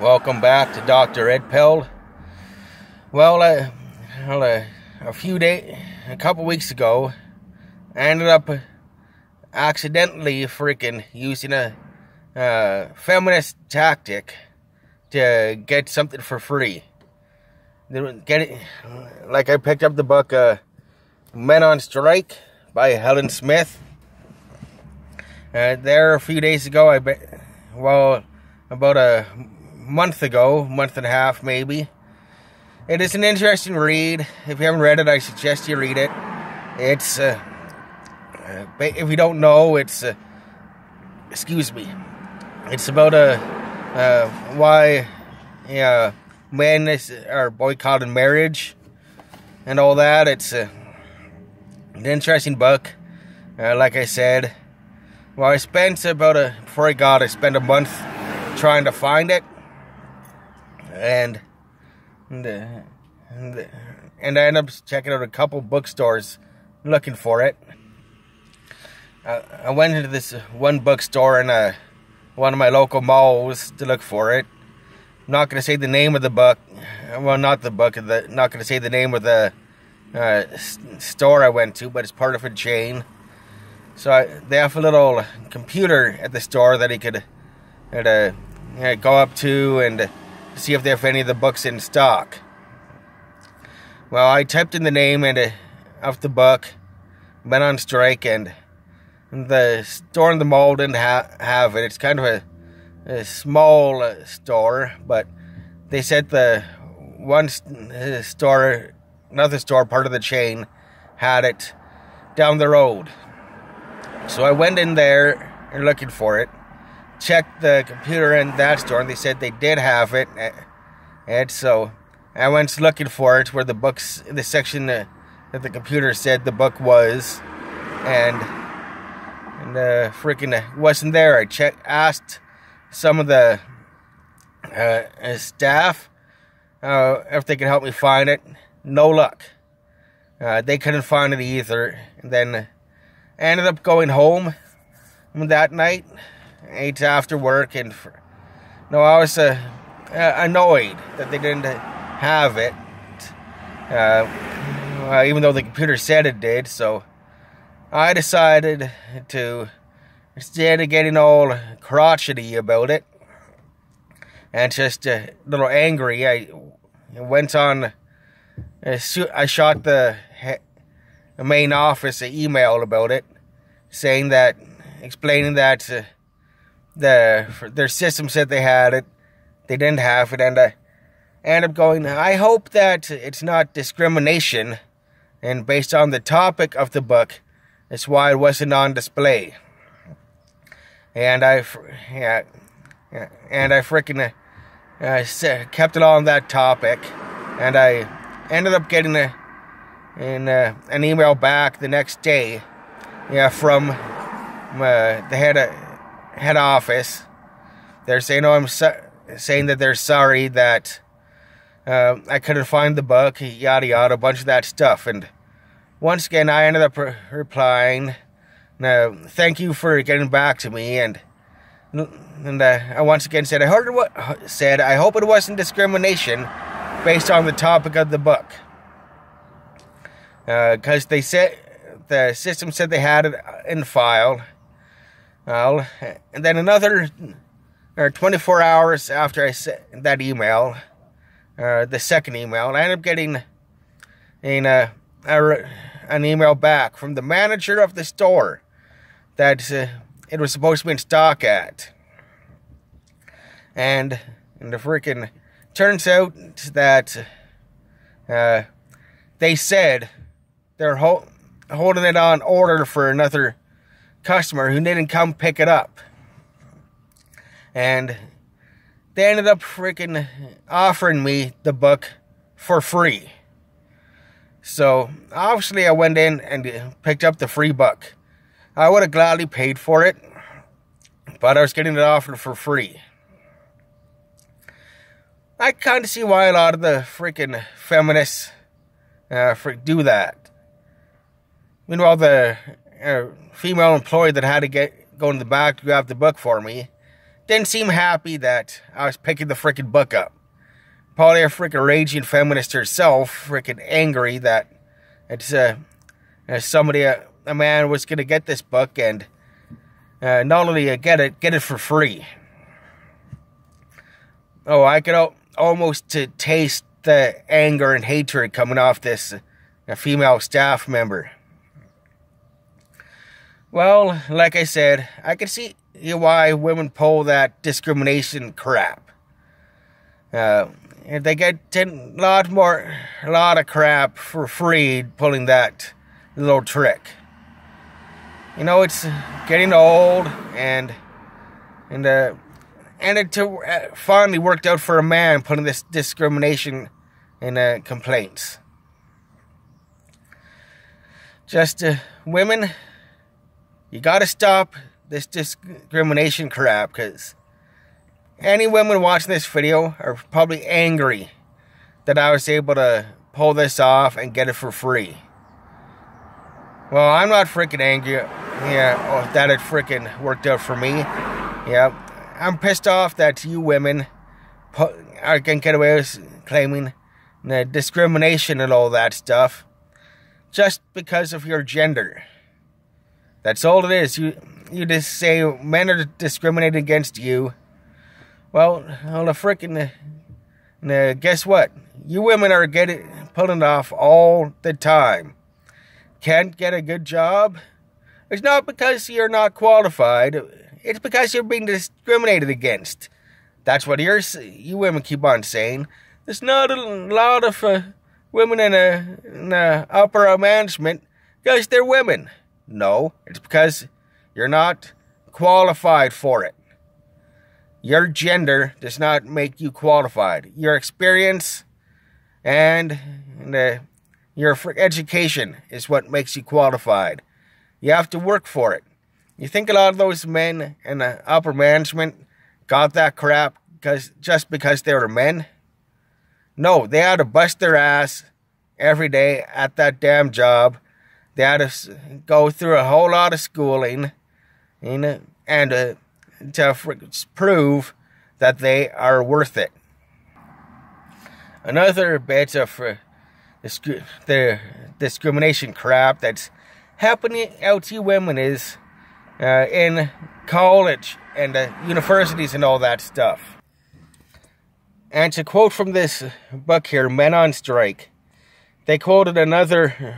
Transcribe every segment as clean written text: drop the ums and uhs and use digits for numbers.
Welcome back to Dr. Ed Peld. Well, a couple weeks ago, I ended up accidentally freaking using a feminist tactic to get something for free. I picked up the book Men on Strike by Helen Smith. There a few days ago, about a month and a half maybe. It is an interesting read. If you haven't read it, I suggest you read it. It's if you don't know, it's about why men are boycotting marriage and all that. It's an interesting book. Like I said, I spent I spent a month trying to find it, and I ended up checking out a couple bookstores looking for it. I went into this one bookstore in one of my local malls to look for it. I'm not going to say the name of the book. Well, not the book. Not going to say the name of the store I went to, but it's part of a chain. So they have a little computer at the store that he could go up to and see if they have any of the books in stock. Well, I typed in the name of the book, Men on Strike, and the store in the mall didn't have it. It's kind of a small store, but they said the another store, part of the chain, had it down the road. So I went in there and looking for it. Checked the computer in that store, and they said they did have it. And so I went looking for it where the books, in the section that the computer said the book was, and freaking wasn't there. I asked some of the staff if they could help me find it. No luck. They couldn't find it either. And then I ended up going home that night. Ate after work, and I was annoyed that they didn't have it, even though the computer said it did. So I decided to, instead of getting all crotchety about it and just a little angry, I went on. I shot the main office an email about it, explaining that. Their system said they had it, they didn't have it, and I ended up going, I hope that it's not discrimination, and based on the topic of the book, that's why it wasn't on display. And I freaking kept it on that topic, and I ended up getting an email back the next day, from the head office. They're saying, saying that they're sorry that I couldn't find the book, yada yada, a bunch of that stuff. And once again, I ended up replying, thank you for getting back to me, and I once again said, I hope it wasn't discrimination based on the topic of the book, because they said the system said they had it in file. Well, and then another 24 hours after I sent that email, the second email, I ended up getting an email back from the manager of the store that it was supposed to be in stock at. And the freaking turns out that they said they're holding it on order for another customer who didn't come pick it up, and they ended up freaking offering me the book for free. So obviously I went in and picked up the free book. I would have gladly paid for it, but I was getting it offered for free. I kind of see why a lot of the freaking feminists do that. Meanwhile, the female employee that had to go in the back to grab the book for me didn't seem happy that I was picking the freaking book up. Probably a freaking raging feminist herself, freaking angry that it's somebody, a man was gonna get this book and not only get it for free. Oh, I could almost taste the anger and hatred coming off this female staff member. Well, like I said, I can see why women pull that discrimination crap. They get a lot of crap for free pulling that little trick. You know, it's getting old, and it finally worked out for a man putting this discrimination in complaints. Just women, you gotta stop this discrimination crap, because any women watching this video are probably angry that I was able to pull this off and get it for free. Well, I'm not freaking angry, that it freaking worked out for me. Yeah, I'm pissed off that you women can get away with claiming discrimination and all that stuff just because of your gender. That's all it is. You just say men are discriminating against you. Well, the freaking guess what? You women are pulling it off all the time. Can't get a good job. It's not because you're not qualified. It's because you're being discriminated against. That's what you women keep on saying. There's not a lot of women in upper management because they're women. No, it's because you're not qualified for it. Your gender does not make you qualified. Your experience and your education is what makes you qualified. You have to work for it. You think a lot of those men in the upper management got that crap just because they were men? No, they had to bust their ass every day at that damn job. They had to go through a whole lot of schooling and to prove that they are worth it. Another bit of the discrimination crap that's happening out to you women is in college and universities and all that stuff. And to quote from this book here, Men on Strike, they quoted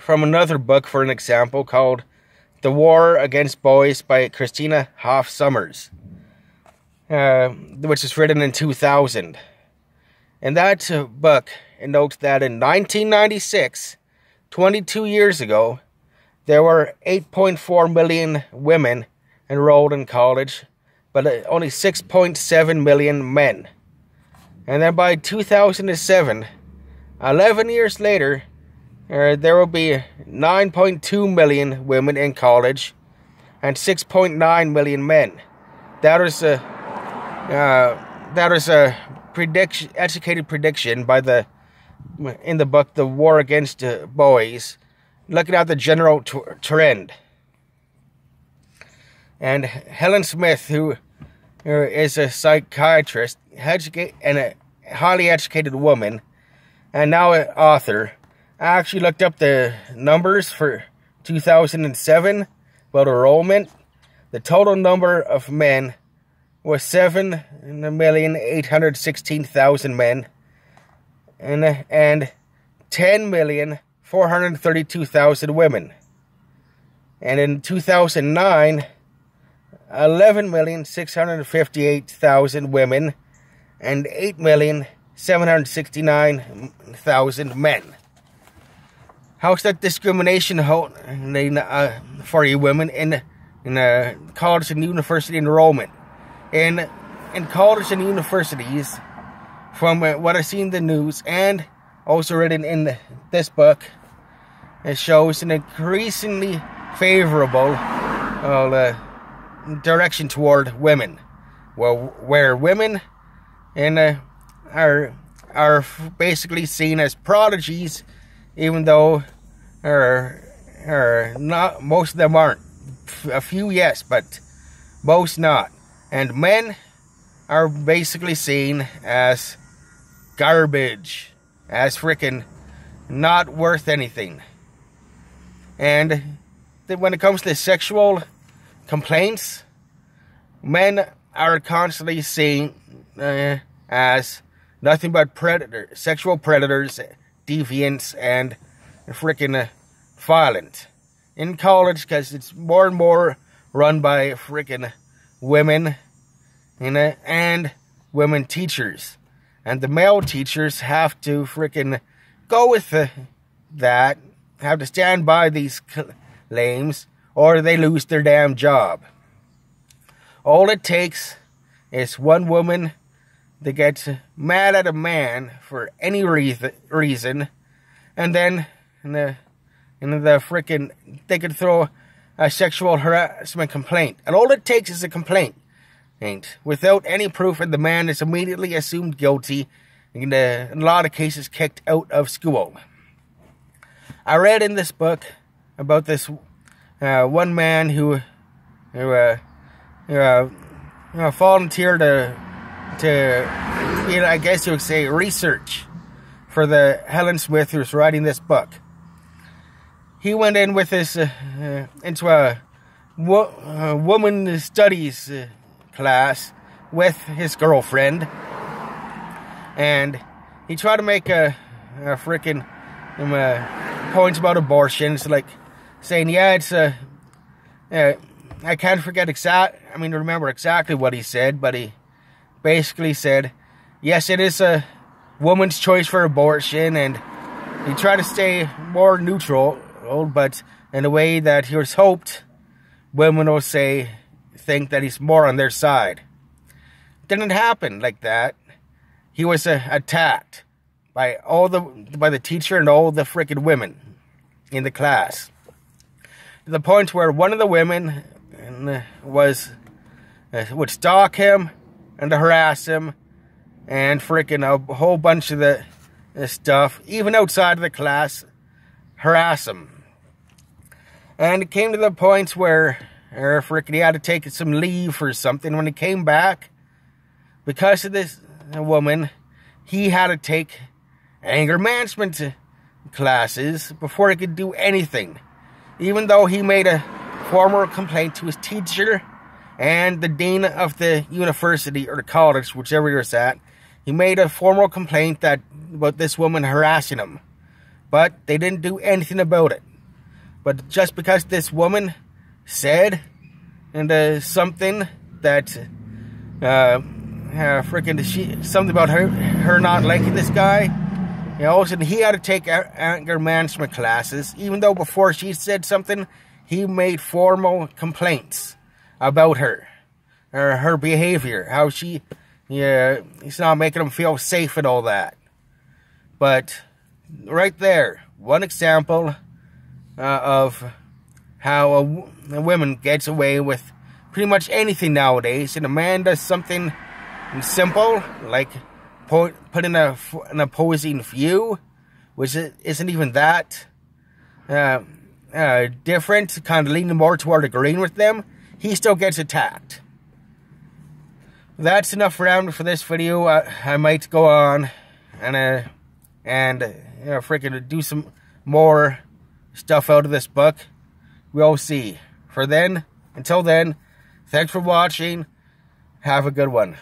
from another book for an example called The War Against Boys by Christina Hoff Sommers, which was written in 2000. In that book, it notes that in 1996, 22 years ago, there were 8.4 million women enrolled in college, but only 6.7 million men. And then by 2007, 11 years later, there will be 9.2 million women in college and 6.9 million men. That is a educated prediction in the book The War Against Boys, looking at the general trend. And Helen Smith, who is a psychiatrist and a highly educated woman, and now an author, actually looked up the numbers for 2007 about enrollment. The total number of men was 7,816,000 men and 10,432,000 women. And in 2009, 11,658,000 women and 8,769,000 men. How's that discrimination for you women in college and university enrollment? In college and universities, from what I see in the news and also written in this book, it shows an increasingly favorable direction toward women, where women are basically seen as prodigies, even though not most of them aren't. A few, yes, but most not. And men are basically seen as garbage, as freaking not worth anything. And when it comes to sexual complaints, men are constantly seen as nothing but sexual predators, deviants, and freaking violent. In college, because it's more and more run by freaking women, and women teachers. And the male teachers have to freaking go with that, have to stand by these claims, or they lose their damn job. All it takes is one woman that gets mad at a man for any reason, and then the freaking they could throw a sexual harassment complaint. And all it takes is a complaint, without any proof, and the man is immediately assumed guilty, and in a lot of cases kicked out of school. I read in this book about this one man who volunteered to I guess you would say research for the Helen Smith who's writing this book. He went in with his into a woman studies class with his girlfriend, and he tried to make a freaking point about abortion. It's like saying, yeah, it's I can't remember exactly what he said, but he basically said, yes, it is a woman's choice for abortion, and he tried to stay more neutral, but in a way that he was hoped women will think that he's more on their side. Didn't happen like that. He was attacked by the teacher and all the freaking women in the class, to the point where one of the women would stalk him and harass him and freaking a whole bunch of the stuff, even outside of the class, harass him. And it came to the point where freaking he had to take some leave or something. When he came back, because of this woman, he had to take anger management classes before he could do anything. Even though he made a formal complaint to his teacher and the dean of the university or the college, whichever you're at, he made a formal complaint about this woman harassing him. But they didn't do anything about it. But just because this woman said something that something about her not liking this guy, and he had to take anger management classes, even though before she said something, he made formal complaints about her, or her behavior, how he's not making him feel safe and all that. But right there, one example of how a woman gets away with pretty much anything nowadays, and a man does something simple like put in an opposing view, which isn't even that different, kind of leaning more toward agreeing with them, he still gets attacked. That's enough for this video. I might go on and freaking do some more stuff out of this book. We'll see. Until then, thanks for watching. Have a good one.